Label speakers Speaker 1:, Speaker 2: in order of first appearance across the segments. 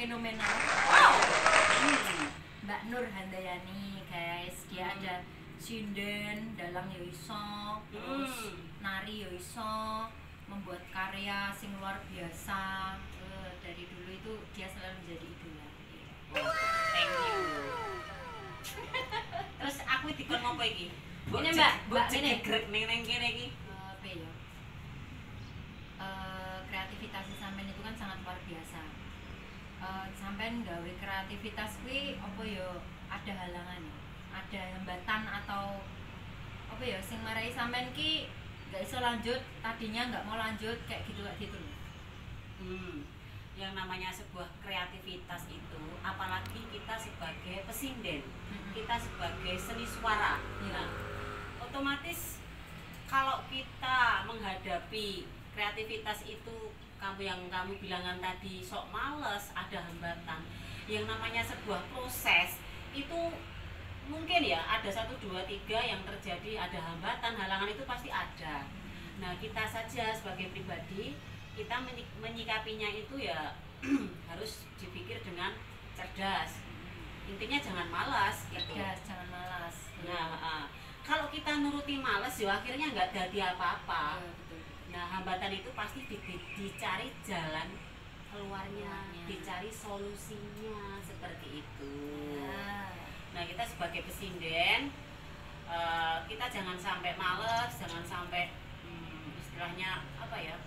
Speaker 1: fenomenal.
Speaker 2: Wow.
Speaker 1: Mbak Nur Handayani guys, dia ada sinden, dalang yo iso, terus nari yo iso, membuat karya sing luar biasa. Dari dulu itu dia selalu menjadi idola.
Speaker 2: Thank you. Terus aku dikon ngopo iki?
Speaker 1: Ini Mbak
Speaker 2: ini
Speaker 1: ini
Speaker 2: grek ning kene iki.
Speaker 1: apa ya? Kreativitas sampean itu kan sangat luar biasa. Sampean gawe kreativitas kuwi apa ya ada halangan, ada hambatan atau apa ya sing marai sampean ki nggak iso lanjut, tadinya nggak mau lanjut kayak gitu loh.
Speaker 2: Yang namanya sebuah kreativitas itu, apalagi kita sebagai pesinden, kita sebagai seni suara, nah, otomatis kalau kita menghadapi kreativitas itu, yang kamu bilangan tadi sok males, ada hambatan. Yang namanya sebuah proses itu mungkin ya ada 1, 2, 3 yang terjadi, ada hambatan, halangan itu pasti ada. Nah, kita saja sebagai pribadi kita menyikapinya itu ya harus dipikir dengan cerdas. Intinya jangan malas gitu.
Speaker 1: Cerdas, jangan malas.
Speaker 2: Nah, kalau kita nuruti malas ya akhirnya nggak jadi apa-apa.
Speaker 1: Betul.
Speaker 2: Nah, hambatan itu pasti dicari jalan keluarnya, dicari solusinya seperti itu. Nah, kita sebagai pesinden kita jangan sampai males, jangan sampai istilahnya apa ya,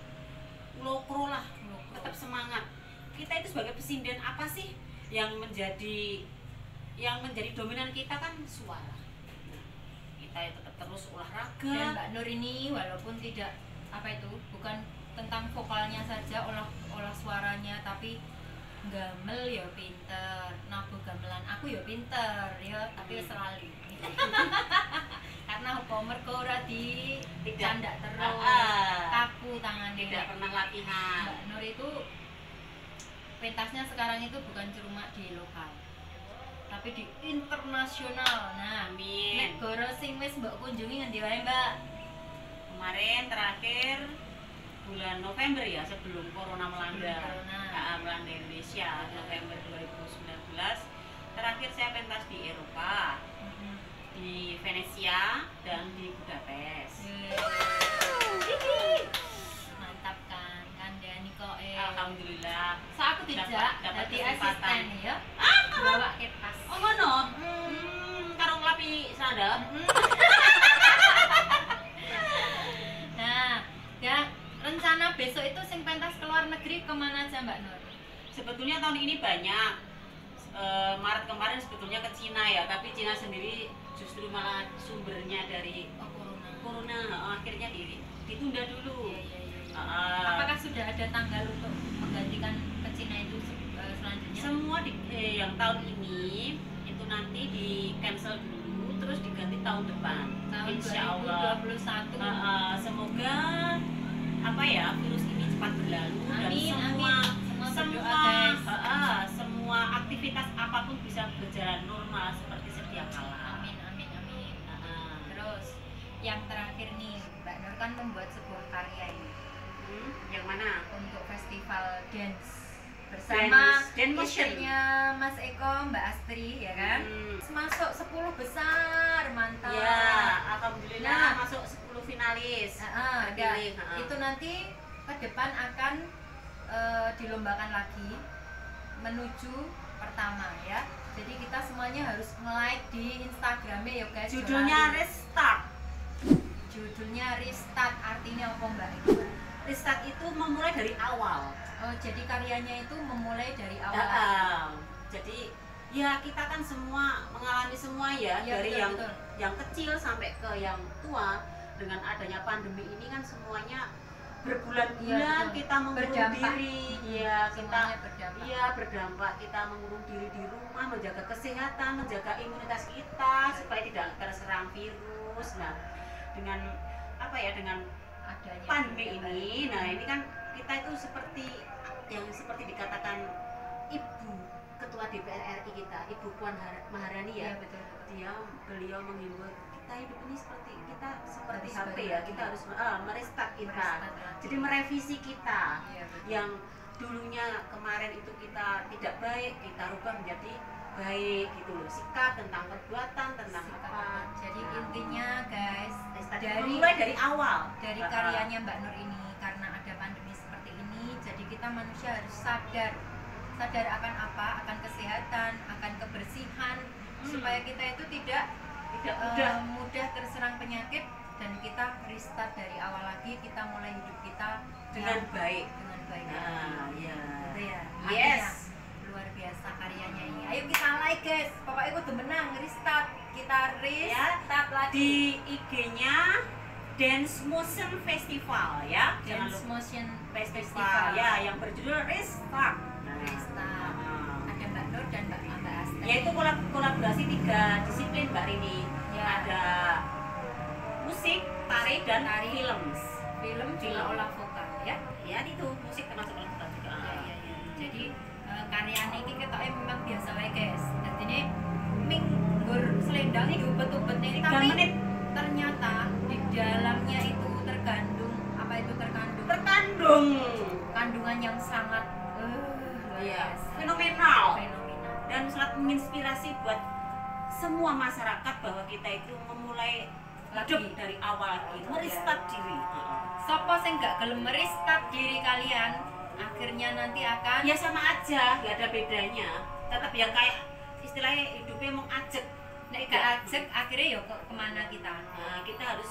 Speaker 2: lokro lah, tetap semangat. Kita itu sebagai pesinden apa sih yang menjadi dominan kita kan suara. Nah, kita itu tetap terus olahraga.
Speaker 1: Dan Mbak Nur ini walaupun tidak apa itu bukan tentang vokalnya saja, olah suaranya, tapi gamel ya pinter, nabuh gamelan aku ya pinter ya, tapi selalu karena mergo ora di candak terus, kaku tangannya,
Speaker 2: tidak pernah latihan.
Speaker 1: Mbak Nur itu pentasnya sekarang itu bukan cuma di lokal tapi di internasional. Nah,
Speaker 2: amin.
Speaker 1: Negara sing wis mbok kunjungi ngendi wae, Mbak?
Speaker 2: Kemarin terakhir bulan November ya, sebelum corona melanda Indonesia, November 2019. Terakhir saya pentas di Eropa, di Venesia dan di Budapest.
Speaker 1: Mantap kan, kandhani kok
Speaker 2: Alhamdulillah.
Speaker 1: So aku dijak dadi asisten ya. Bawa tas.
Speaker 2: Oh ngono. Karo nglapi serandap.
Speaker 1: Nah, ya rencana besok itu sing pentas ke luar negeri kemana aja Mbak Nur?
Speaker 2: Sebetulnya tahun ini banyak. Maret kemarin sebetulnya ke Cina ya, tapi Cina sendiri justru malah sumbernya dari corona. Akhirnya ditunda dulu.
Speaker 1: Apakah sudah ada tanggal untuk menggantikan ke Cina itu selanjutnya?
Speaker 2: Semua yang tahun ini itu nanti di cancel dulu, terus diganti tahun depan.
Speaker 1: Tahun
Speaker 2: Insya Allah.
Speaker 1: 2021.
Speaker 2: Semoga apa ya, virus ini cepat berlalu dan semua aktivitas apapun bisa berjalan normal seperti sedia kala.
Speaker 1: Amin. Terus yang terakhir nih, Mbak Nur kan membuat sebuah karya ini.
Speaker 2: Yang mana?
Speaker 1: Untuk festival dance bersama istrinya Mas Eko, Mbak Astri ya kan? Masuk 10 besar, mantap.
Speaker 2: Ya, alhamdulillah masuk 10 finalis.
Speaker 1: Itu nanti ke depan akan dilombakan lagi menuju pertama ya. Jadi kita semuanya harus nge-like di Instagramnya ya guys.
Speaker 2: Judulnya Restart.
Speaker 1: Judulnya Restart, artinya apa Mbak?
Speaker 2: Restart itu memulai dari awal.
Speaker 1: Oh, jadi karyanya itu memulai dari awal.
Speaker 2: Jadi ya kita kan semua mengalami semua ya, dari
Speaker 1: betul.
Speaker 2: yang kecil sampai ke yang tua. Dengan adanya pandemi ini kan semuanya berbulan-bulan kita mengurung diri, berdampak. Kita mengurung diri di rumah, menjaga kesehatan, menjaga imunitas kita supaya tidak terserang virus. Nah, dengan apa ya, dengan adanya pandemi ini, nah ini kan kita itu seperti dikatakan Ibu Ketua DPR RI kita, Ibu Puan Maharani ya, beliau menghimbau kita hidup ini seperti HP ya, kita harus merestart kita, jadi merevisi kita yang dulunya kemarin itu kita tidak baik, kita rubah menjadi baik gitu loh. Sikap tentang perbuatan, tentang apa.
Speaker 1: Jadi intinya guys,
Speaker 2: mulai dari awal
Speaker 1: dari karyanya Mbak Nur ini, karena ada pandemi seperti ini, jadi kita manusia harus sadar akan apa, akan kesehatan, akan kebersihan, supaya kita itu tidak mudah terserang penyakit, dan kita restart dari awal lagi, kita mulai hidup kita
Speaker 2: dengan baik.
Speaker 1: Nah,
Speaker 2: ya.
Speaker 1: Gitu ya.
Speaker 2: Yes.
Speaker 1: Luar biasa karyanya ini. Ayo kita like guys. Pokoknya aku udah menang, restart. Kita restart lagi.
Speaker 2: Di IG-nya Dance Motion Festival ya.
Speaker 1: Dance Motion
Speaker 2: Festival ya, yang berjudul Restart.
Speaker 1: Restart. Ada Mbak Nur dan Mbak Asta.
Speaker 2: Yaitu kolaborasi 3 disiplin Mbak Rini.
Speaker 1: Ya.
Speaker 2: Ada musik, tari dan
Speaker 1: Film juga olah vokal ya.
Speaker 2: Ya itu musik termasuk olah vokal juga.
Speaker 1: Ya. Jadi karyanya ini kita memang biasa wae guys. Jadi ini minggur selendang itu ubet-ubet nih, tapi
Speaker 2: menit.
Speaker 1: Ternyata di dalamnya itu terkandung kandungan yang sangat luar biasa.
Speaker 2: Fenomenal dan sangat menginspirasi buat semua masyarakat bahwa kita itu memulai hidup dari awal lagi, merestart diri.
Speaker 1: Sopo sing gak gelem merestart diri kalian, akhirnya nanti akan
Speaker 2: ya sama aja, gak ada bedanya. Tetap ya kayak istilahnya hidupnya mau ajek.
Speaker 1: Nek gak ajek akhirnya ya kemana kita?
Speaker 2: Nah, kita harus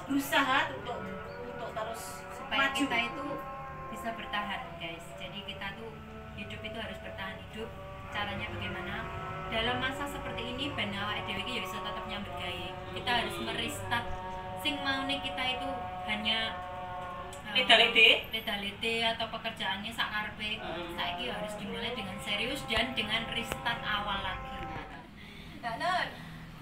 Speaker 2: berusaha untuk terus
Speaker 1: supaya
Speaker 2: maju.
Speaker 1: Kita itu bisa bertahan guys. Jadi kita tuh hidup itu harus bertahan hidup. Caranya bagaimana? Dalam masa seperti ini ben awake dhewe iki ya bisa tetap nyambut gawe. Kita harus merestart sing maune kita itu hanya leda-lede atau pekerjaannya sakarepe. Saiki harus dimulai dengan serius dan dengan restart awal lagi. Mbak Nur.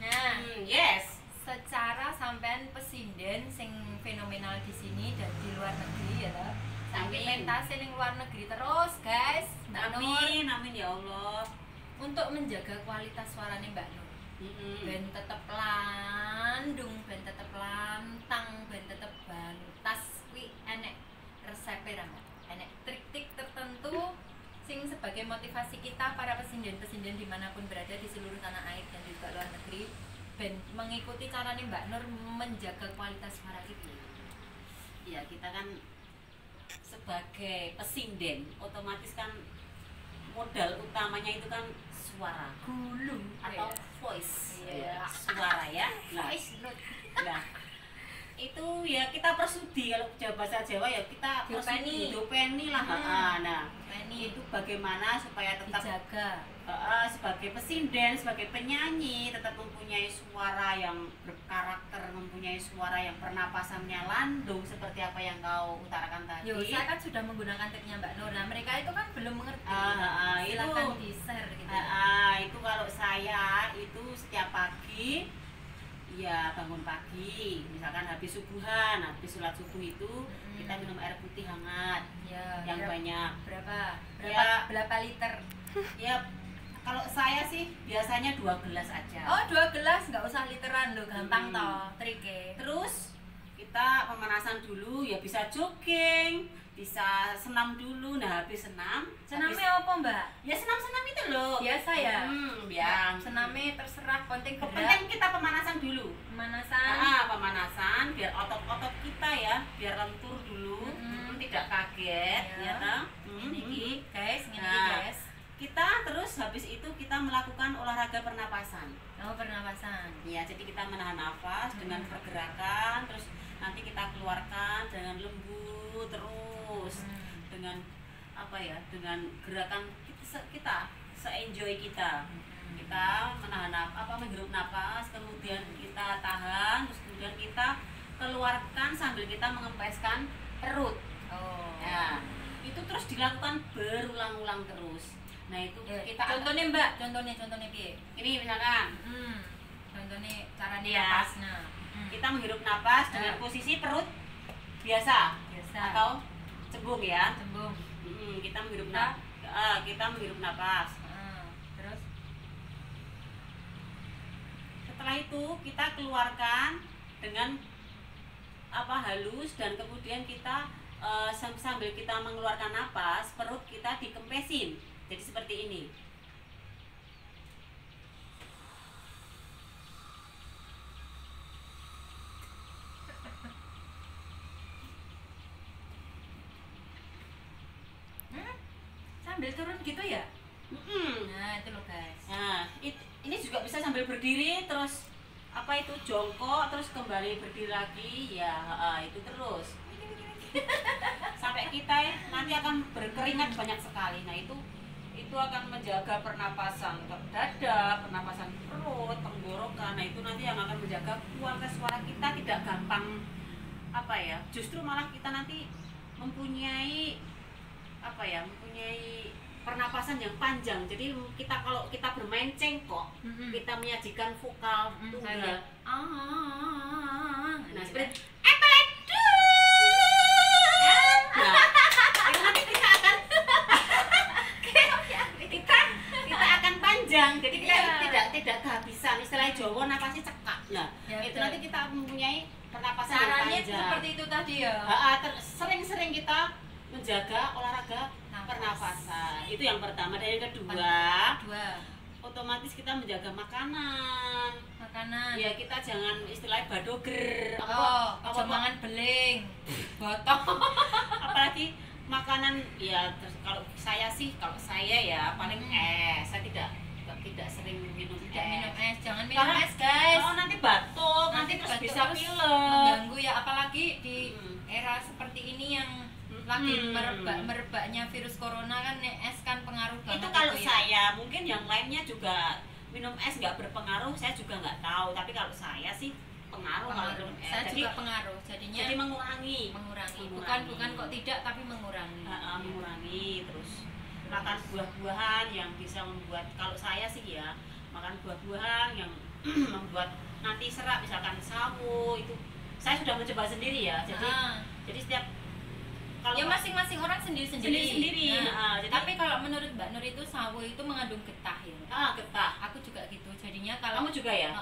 Speaker 1: Nah,
Speaker 2: yes.
Speaker 1: Secara sampean pesinden sing fenomenal di sini dan di luar negeri ya toh. Sampai pentas ning luar negeri terus, guys. Mbak Nur.
Speaker 2: Amin ya Allah.
Speaker 1: Untuk menjaga kualitas suaranya Mbak Nur. Ben tetep landung, ben tetep lantang, ben tetep bantas, kuwi enek resepe ra, enek trik-trik tertentu sing sebagai motivasi kita para pesinden-pesinden dimanapun berada di seluruh tanah air dan juga luar negeri, ben mengikuti caranya Mbak Nur menjaga kualitas suara itu.
Speaker 2: Ya kita kan sebagai pesinden otomatis kan modal utamanya itu kan suara,
Speaker 1: gulu
Speaker 2: atau voice,
Speaker 1: suara ya,
Speaker 2: voice note. Nah, itu ya kita persudi, kalau bahasa Jawa ya kita dopeni lah. Nah, itu bagaimana supaya tetap
Speaker 1: dijaga.
Speaker 2: Sebagai pesinden, sebagai penyanyi tetap mempunyai suara yang berkarakter, mempunyai suara yang pernapasannya landung seperti apa yang kau utarakan tadi.
Speaker 1: Saya kan sudah menggunakan triknya Mbak Nur. Nah, mereka itu kan belum mengerti. Silakan di-share gitu.
Speaker 2: Itu kalau saya itu setiap pagi ya bangun pagi, misalkan habis subuhan, habis sholat subuh itu kita minum air putih hangat yang banyak.
Speaker 1: Berapa liter?
Speaker 2: Ya kalau saya sih biasanya 2 gelas aja.
Speaker 1: Oh, 2 gelas, nggak usah literan loh, gampang toh triknya.
Speaker 2: Terus kita pemanasan dulu, ya bisa jogging, bisa senam dulu. Nah habis
Speaker 1: senamnya apa Mbak?
Speaker 2: Ya senam itu loh
Speaker 1: biasa ya.
Speaker 2: Ya
Speaker 1: senamnya terserah, penting
Speaker 2: kita pemanasan dulu. Pemanasan biar otot-otot kita ya biar lentur dulu, tidak kaget ya toh.
Speaker 1: Ini guys.
Speaker 2: Kita terus habis itu kita melakukan olahraga pernapasan.
Speaker 1: Pernapasan.
Speaker 2: Ya, jadi kita menahan nafas dengan pergerakan, terus nanti kita keluarkan dengan lembut terus. Dengan apa ya? Dengan gerakan kita se-enjoy kita. Kita menahan menghirup nafas, kemudian kita tahan, terus kemudian kita keluarkan sambil kita mengempeskan perut. Ya, itu terus dilakukan berulang-ulang terus. Nah itu kita
Speaker 1: contohnya Mbak, contohnya piye?
Speaker 2: Ini misalkan
Speaker 1: contohnya caranya napas.
Speaker 2: Kita menghirup napas dengan posisi perut biasa atau cembung ya. Kita menghirup napas.
Speaker 1: Terus
Speaker 2: setelah itu kita keluarkan dengan halus, dan kemudian kita sambil kita mengeluarkan napas, perut kita dikempesin. Jadi seperti ini.
Speaker 1: Sambil turun gitu ya? Nah itu loh guys.
Speaker 2: Nah ini juga bisa sambil berdiri, terus apa itu jongkok, terus kembali berdiri lagi ya, itu terus sampai kita nanti akan berkeringat banyak sekali. Nah itu akan menjaga pernapasan dada, pernapasan perut, tenggorokan. Nah itu nanti yang akan menjaga kualitas suara kita tidak gampang apa ya, justru malah kita nanti mempunyai apa ya, mempunyai pernapasan yang panjang. Jadi kita kalau kita bermain cengkok, kita menyajikan vokal tunggal. Nah seperti kita akan panjang. Jadi kita tidak kehabisan. Istilahnya Jawa napasnya cekak. Nah itu nanti kita mempunyai pernapasan yang panjang.
Speaker 1: Caranya seperti itu tadi ya.
Speaker 2: Sering-sering kita menjaga olahraga pernapasan. Itu yang pertama. Dan yang kedua, otomatis kita menjaga makanan. Ya kita jangan istilahnya badoger.
Speaker 1: Apa mangan beling, botol.
Speaker 2: Apalagi makanan ya, kalau saya ya paling es. Saya tidak sering minum es.
Speaker 1: Jangan minum es guys.
Speaker 2: Kalau nanti batuk, nanti terus bisa pilek.
Speaker 1: Mengganggu ya, apalagi di era seperti ini yang lagi merebaknya virus corona kan, es kan pengaruh banget.
Speaker 2: Itu kalau saya, mungkin yang lainnya juga minum es nggak berpengaruh, saya juga nggak tahu. Tapi kalau saya sih pengaruh. Kalau minum es.
Speaker 1: Saya juga pengaruh, jadi
Speaker 2: mengurangi.
Speaker 1: Bukan kok tidak, tapi mengurangi.
Speaker 2: Mengurangi terus makan buah-buahan yang bisa membuat, kalau saya sih ya makan buah-buahan yang membuat nanti serat, misalkan sawo itu saya sudah mencoba sendiri ya. Jadi setiap kalau
Speaker 1: ya masing-masing orang sendiri.
Speaker 2: Jadi,
Speaker 1: tapi kalau menurut Mbak Nur itu sawo itu mengandung getah ya.
Speaker 2: Getah.
Speaker 1: Aku juga gitu. Jadinya kalau
Speaker 2: kamu juga ya?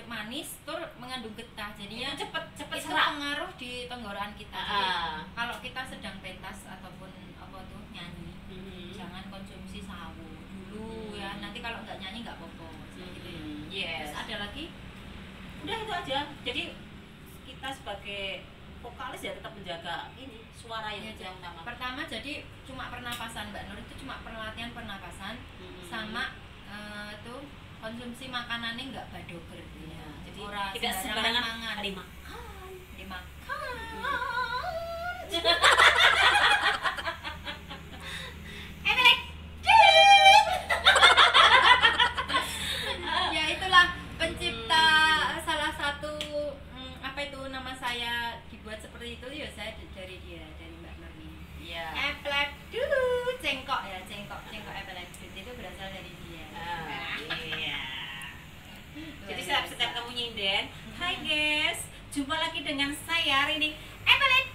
Speaker 1: Manis tur mengandung getah. Jadinya
Speaker 2: cepet
Speaker 1: itu
Speaker 2: serat.
Speaker 1: pengaruh di tenggorokan kita. Jadi, kalau kita sedang pentas ataupun apa tuh nyanyi, jangan konsumsi sawo dulu ya. Nanti kalau nggak nyanyi nggak apa-apa. Gitu ya.
Speaker 2: Yes.
Speaker 1: Terus ada lagi?
Speaker 2: Udah itu aja. Jadi kita sebagai vokalis ya tetap menjaga ini suara yang utama.
Speaker 1: Pertama jadi cuma pernapasan, Mbak Nur itu cuma pelatihan pernapasan, sama tuh konsumsi makanannya nggak badoger ya. Jadi
Speaker 2: tidak sembarangan
Speaker 1: mangan. Dimakan. Ya itulah pencipta salah satu apa itu nama saya dibuat seperti itu ya, saya dari Mbak Nurni.
Speaker 2: Iya.
Speaker 1: Epledu cengkok epledu itu berasal dari dia.
Speaker 2: Iya. Jadi setiap kamu nyinden, hai guys, jumpa lagi dengan saya Rini Epledu.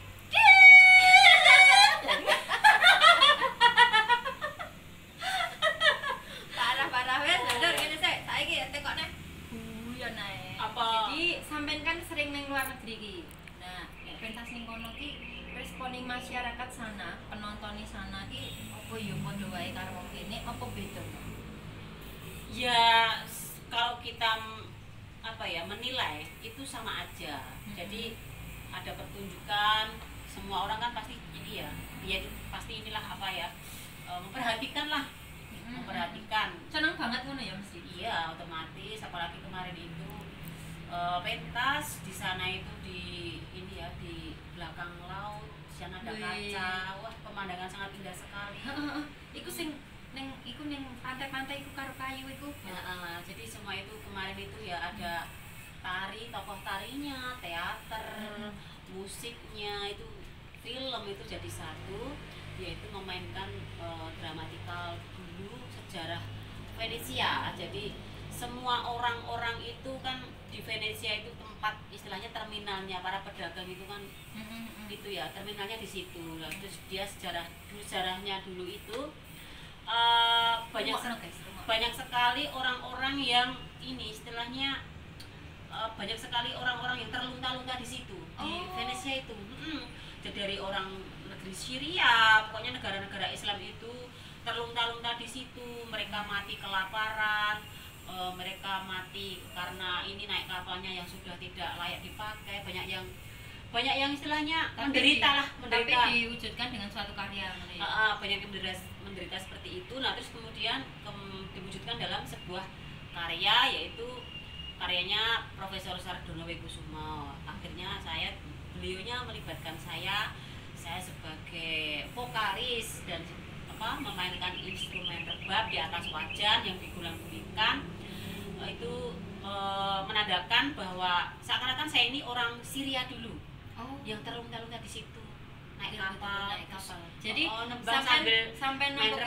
Speaker 1: Parah wes, bener ngene sik. Saiki tekokne guyon ae.
Speaker 2: Apa?
Speaker 1: Jadi sampean kan sering nang luar negeri iki. Nah, pentas ning kono ki responi masyarakat sana, penonton di sana ki apa ya padha wae karo wong kene apa beda?
Speaker 2: Ya kalau kita apa ya menilai itu sama aja. Jadi ada pertunjukan, semua orang kan pasti ini ya, dia pasti inilah apa ya, memperhatikan lah. Memperhatikan.
Speaker 1: Seneng banget ngono ya mesti.
Speaker 2: Iya, otomatis apalagi kemarin itu pentas di sana itu di ini ya, di belakang laut, di sana ada kaca. Wah, pemandangan sangat indah sekali.
Speaker 1: Iku sing ning pantai-pantai iku karo kayu iku.
Speaker 2: Jadi semua itu kemarin itu ya ada tari, tokoh tarinya, teater, musiknya itu, film itu jadi satu, yaitu memainkan dramatikal dulu sejarah Venesia. Jadi semua orang-orang itu kan di Venesia itu tempat istilahnya terminalnya para pedagang itu kan, itu ya terminalnya di situ. Nah, terus dia sejarahnya dulu itu banyak sekali orang-orang yang ini istilahnya banyak sekali orang-orang yang terlunta-lunta di situ di Venesia itu. Jadi dari orang negeri Syria, pokoknya negara-negara Islam itu terlunta-lunta di situ. Mereka mati kelaparan, mereka mati karena ini naik kapalnya yang sudah tidak layak dipakai. Banyak yang istilahnya menderita lah, menderita.
Speaker 1: Tapi diwujudkan dengan suatu karya.
Speaker 2: Banyak yang menderita seperti itu. Nah terus kemudian diwujudkan dalam sebuah karya, yaitu karyanya Profesor Sardono Wikusumo. Akhirnya beliaunya melibatkan saya sebagai vokalis dan memainkan instrumen rebab di atas wajan yang digulang-gulingkan. Itu menandakan bahwa seakan-akan saya ini orang Syria dulu, yang terlunta-lunta di situ, naik kapal.
Speaker 1: Jadi sampai nembok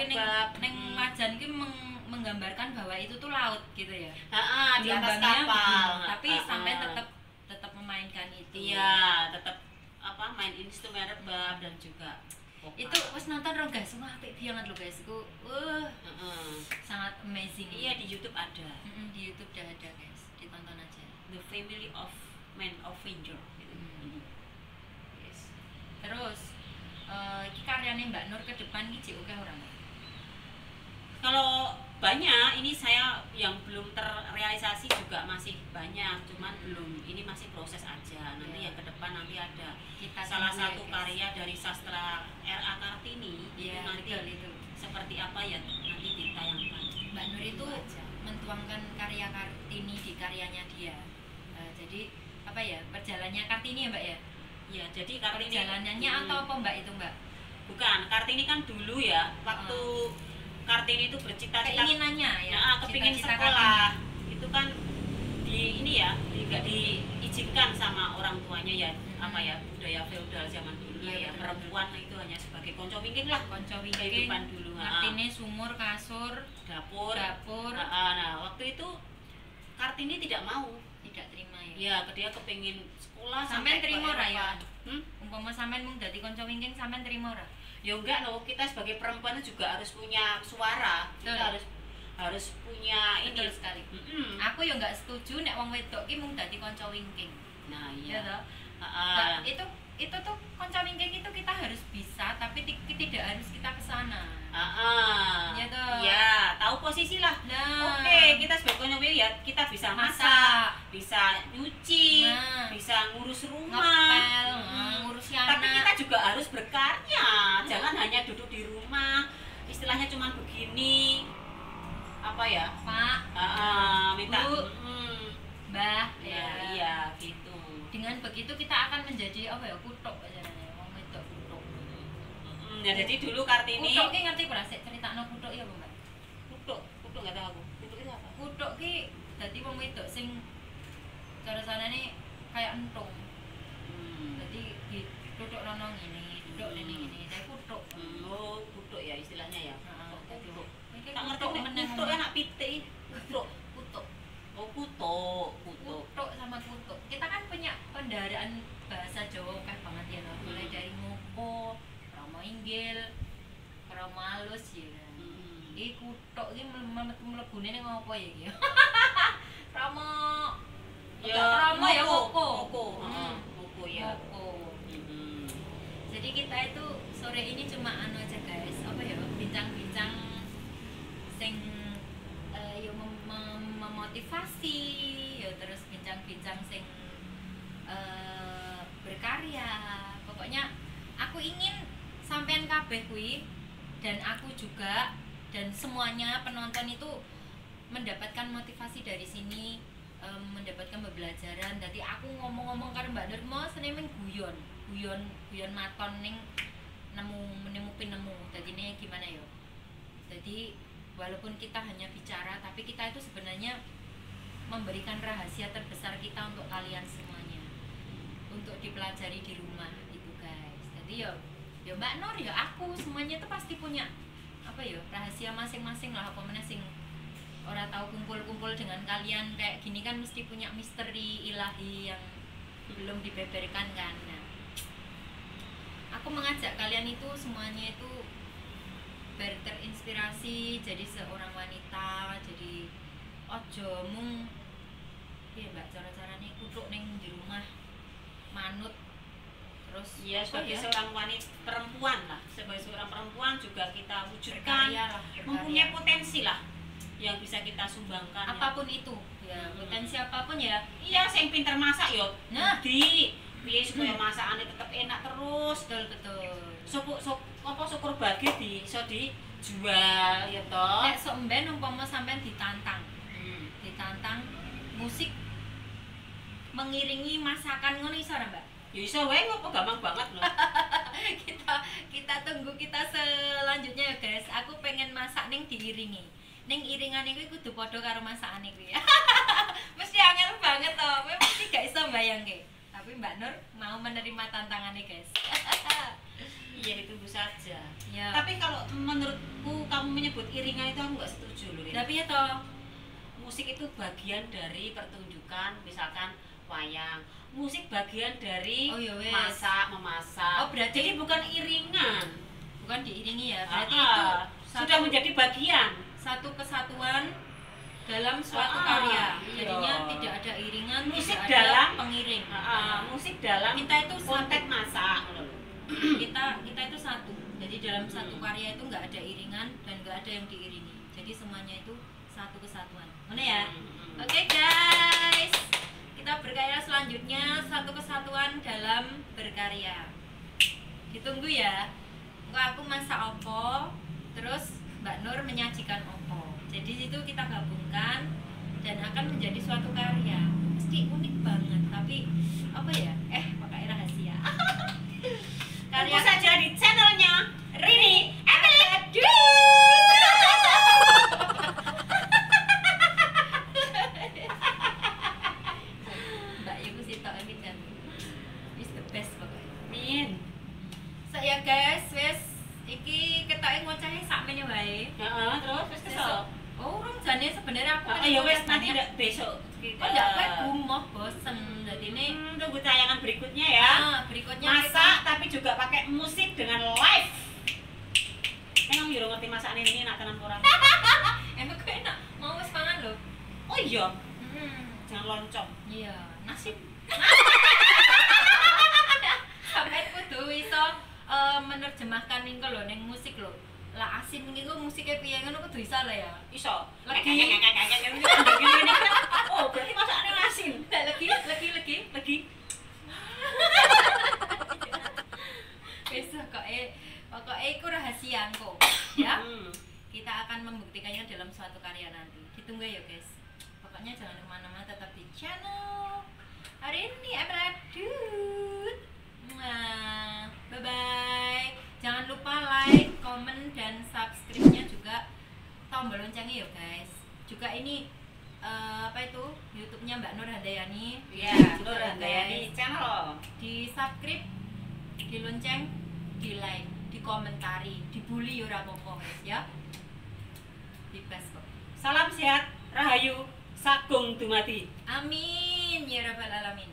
Speaker 1: neng wajan ki menggambarkan bahwa itu tuh laut gitu ya.
Speaker 2: Di atas kapal.
Speaker 1: Tapi sampai tetap memainkan itu.
Speaker 2: Iya, tetap main instrumen rebab dan juga vokal.
Speaker 1: Itu wes nonton dong guys, wah apik banget loh guys. Itu sangat amazing.
Speaker 2: Iya, di YouTube ada.
Speaker 1: Di YouTube udah ada guys, ditonton aja.
Speaker 2: The Family of Man of Avenger gitu. Yes.
Speaker 1: Terus iki karyane Mbak Nur ke depan iki oke ora?
Speaker 2: Kalau banyak, ini saya yang belum terrealisasi juga masih banyak, cuman ini masih proses aja. Nanti yang ke depan nanti ada salah satu karya dari sastra R.A. Kartini, itu nanti itu seperti apa ya nanti ditayangkan.
Speaker 1: Mbak Nur itu mentuangkan karya Kartini di karyanya dia. Jadi perjalanannya Kartini ya Mbak ya? Iya, jadi Kartini perjalanannya atau apa Mbak itu Mbak?
Speaker 2: Bukan, Kartini kan dulu ya, waktu Kartini itu bercita-cita
Speaker 1: keinginannya ya,
Speaker 2: kepingin sekolah Kartini. Itu kan nggak diizinkan sama orang tuanya ya, budaya feodal zaman dulu ya, perempuan itu hanya sebagai konco wingking lah, kehidupan dulu.
Speaker 1: Kartini sumur, kasur,
Speaker 2: dapur. Nah waktu itu Kartini tidak terima ya, dia kepingin sekolah sampai
Speaker 1: terima ora ya. Umpama sampean mung dadi konco wingking sampean terima ora?
Speaker 2: Ya enggak loh, kita sebagai perempuan juga harus punya suara. Kita harus punya ini.
Speaker 1: Betul sekali. Aku ya enggak setuju nek wong wedok ki mung dadi kanca wingking.
Speaker 2: Nah, iya.
Speaker 1: Itu tuh kanca wingking itu kita harus bisa, tapi tidak harus kita ke sana.
Speaker 2: Iya toh. Iya, tahu posisi lah.
Speaker 1: Nah.
Speaker 2: Oke, kita sebagai kanca wingking ya, kita bisa masak, bisa nyuci, bisa ngurus rumah,
Speaker 1: ngepel, ngurus anak.
Speaker 2: Tapi kita juga harus berkarya. Jangan hanya duduk di rumah, istilahnya cuma begini. Pak, minta
Speaker 1: Bu, Mbah,
Speaker 2: iya gitu.
Speaker 1: Dengan begitu kita akan menjadi kutuk aja wong wedok kutuk.
Speaker 2: Ya jadi dulu Kartini.
Speaker 1: Kutuk ki ngerti ora sik critakno kutuk ya, Mbak?
Speaker 2: Kutuk enggak tahu aku. Kutuk itu apa?
Speaker 1: Kutuk ki dadi wong wedok sing cara sanane kayak entung. Jadi duduk nono ngene, duduk ngene, saya kutuk.
Speaker 2: Kutuk ya istilahnya ya. Kutuk.
Speaker 1: Tak ngerti
Speaker 2: kutuk anak pitik. Kutuk.
Speaker 1: Kutuk sama kutuk. Kita kan punya pendaraan bahasa Jawa kan banget ya loh. Mulai dari ngoko, krama inggil, krama halus ya. Iki kutuk iki mlebune ning apa ya iki? Krama krama ya koko. Koko ya. Jadi kita itu sore ini cuma aja guys, bincang-bincang sing memotivasi ya, terus bincang-bincang sing berkarya. Pokoknya aku ingin sampean kabeh kuwi dan aku juga dan semuanya penonton itu mendapatkan motivasi dari sini, mendapatkan pembelajaran. Jadi aku ngomong-ngomong karo Mbak Nur mau seneng guyon maton ning nemu pinemu. Dadine gimana ya? Jadi walaupun kita hanya bicara, tapi kita itu sebenarnya memberikan rahasia terbesar kita untuk kalian semuanya, untuk dipelajari di rumah itu guys. Jadi ya Mbak Nur ya aku semuanya itu pasti punya rahasia masing-masing lah. Apa mana sing ora tahu kumpul-kumpul dengan kalian kayak gini kan mesti punya misteri ilahi yang belum dibeberkan kan. Nah, aku mengajak kalian itu semuanya itu terinspirasi jadi seorang wanita. Jadi ojo mung Mbak cara-carane kutuk ning di rumah manut terus
Speaker 2: iya sebagai seorang wanita perempuan lah, sebagai seorang perempuan juga kita wujudkan
Speaker 1: berkarya lah,
Speaker 2: mempunyai potensi lah yang bisa kita sumbangkan
Speaker 1: apapun itu ya, potensi apapun ya.
Speaker 2: Iya, sing pinter masak yo
Speaker 1: Nah,
Speaker 2: di piye supaya masakane tetep enak terus.
Speaker 1: betul.
Speaker 2: Syukur bagi iso dijual ya toh.
Speaker 1: Nek sok mben umpama sampean ditantang musik mengiringi masakan ngono iso ora, Mbak?
Speaker 2: Ya iso wae kok gampang banget loh.
Speaker 1: kita tunggu kita selanjutnya ya guys. Aku pengen masak ning diiringi. Ning iringane kuwi kudu padha karo masakane kuwi. Mesti angel banget to. Kowe mesti gak iso mbayangke. Tapi Mbak Nur mau menerima tantangannya guys.
Speaker 2: Iya, ditunggu saja.
Speaker 1: Ya.
Speaker 2: Tapi kalau menurutku kamu menyebut iringan itu aku nggak setuju loh.
Speaker 1: Tapi ya toh,
Speaker 2: musik itu bagian dari pertunjukan, misalkan wayang. Musik bagian dari memasak.
Speaker 1: Oh, berarti
Speaker 2: jadi bukan iringan.
Speaker 1: Bukan diiringi ya. Berarti itu
Speaker 2: sudah menjadi bagian
Speaker 1: satu kesatuan dalam suatu karya.
Speaker 2: Iya.
Speaker 1: Jadinya tidak ada iringan,
Speaker 2: musik
Speaker 1: tidak
Speaker 2: dalam
Speaker 1: ada pengiring.
Speaker 2: Musik dalam
Speaker 1: kita itu
Speaker 2: konteks masak.
Speaker 1: kita itu satu. Jadi dalam satu karya itu nggak ada iringan dan nggak ada yang diiringi. Jadi semuanya itu satu kesatuan. Mana ya? Oke guys, kita berkarya selanjutnya satu kesatuan dalam berkarya. Ditunggu ya. Kok aku masak opo, terus Mbak Nur menyajikan opo. Jadi itu kita gabungkan dan akan menjadi suatu karya. Mesti unik banget, tapi apa ya? Pakai rahasia.
Speaker 2: Karya saja di channelnya Rini Emelet.
Speaker 1: Mbak Ibu sih tak evident. It's the best pokoknya.
Speaker 2: Min.
Speaker 1: Saya guys, wes iki ketoke ngocahe sakmene wae.
Speaker 2: Heeh, terus wis kesel.
Speaker 1: Oh, urung jane sebenarnya aku
Speaker 2: Ya wes nanti besok
Speaker 1: kok ndak kowe gumoh bosen. Dadine
Speaker 2: tunggu tayangan berikutnya ya.
Speaker 1: Berikutnya
Speaker 2: masak tapi juga pakai musik dengan live. Emang yo ngerti masakan ini enak tenan ora?
Speaker 1: Emang kowe enak mau wis pangan lho.
Speaker 2: Oh iya. Jangan loncong.
Speaker 1: Iya, nasib. Sampai kudu iso menerjemahkan ning lho ning musik lho. Lah asin iku musiknya piye ngono kudu iso lah ya.
Speaker 2: Iso.
Speaker 1: Legi.
Speaker 2: Oh, berarti masakane asin.
Speaker 1: Legi. Wis pokoknya iku rahasia engko, ya. Kita akan membuktikannya dalam suatu karya nanti. Ditunggu ya guys. Pokoknya jangan kemana-mana, tetap di channel Rini Emelet. Bye bye. Jangan lupa like, komen, dan subscribe-nya juga tombol loncengnya ya guys. Juga ini YouTube-nya Mbak Nur Handayani.
Speaker 2: Iya, Nur Handayani channel.
Speaker 1: Di subscribe, di lonceng, di like, di komentari, dibully ora apa-apa guys ya. Bebas kok.
Speaker 2: Salam sehat, rahayu, sagung dumadi.
Speaker 1: Amin ya rabbal alamin.